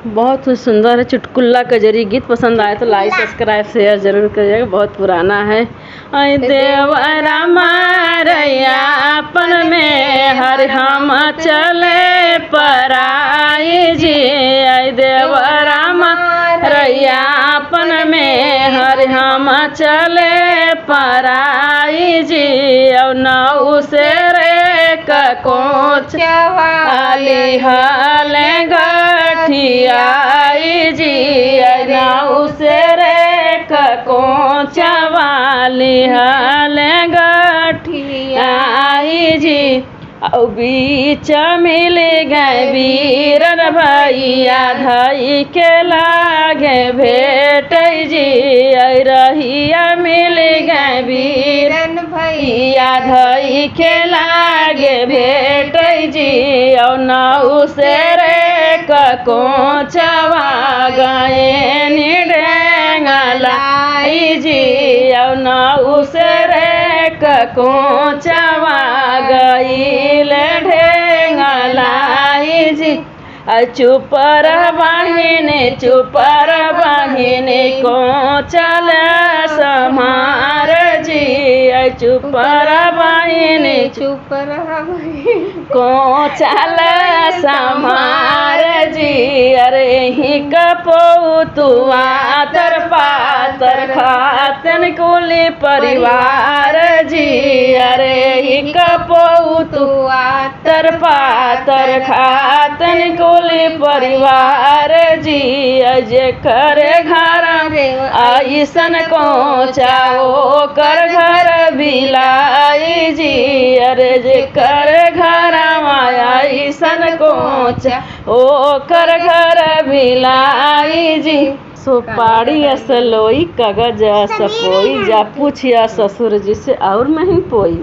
बहुत ही सुंदर है। चुटकुल्ला कजरी गीत पसंद आए तो लाइक सब्सक्राइब शेयर जरूर करिएगा। बहुत पुराना है। ऐ देवरा मारैया अपन में हर हम चले पराई जी। ऐ देवरा मारैया अपन में हर हम चले पराई जी। औ नौ से रे कोच वाली हाले गठियाई जी। नौ से रे कोच वाली हाले गठियाई जी। औ बीच मिल गए वीरन भैया धई के लागे भेट जी। रहिया मिल गए वीरन भैया धई के लागे भेट जी। औ नौ से रे कोचवा गए निडेंगलाई जी। औ नौ से रे कोचवा गईल ढेंगलाई जी। चुप बहिनी को चल समार जी। चुप बहिनी को चल समार जी। अरे ही कपोतुआ तर पातर खातन कुली परिवार जी। अरे ही कपोतुआ तर पातर खातन कुली परिवार जी। जे करे घर ऐसन को चाओ कर घर बिलाई जी। अरे जे करे घर ऐसन को चाओ कर घर बिलाई जी। सुपारी असलोई कागज सपोई जा पूछिया ससुर जी से और नहीं पोई।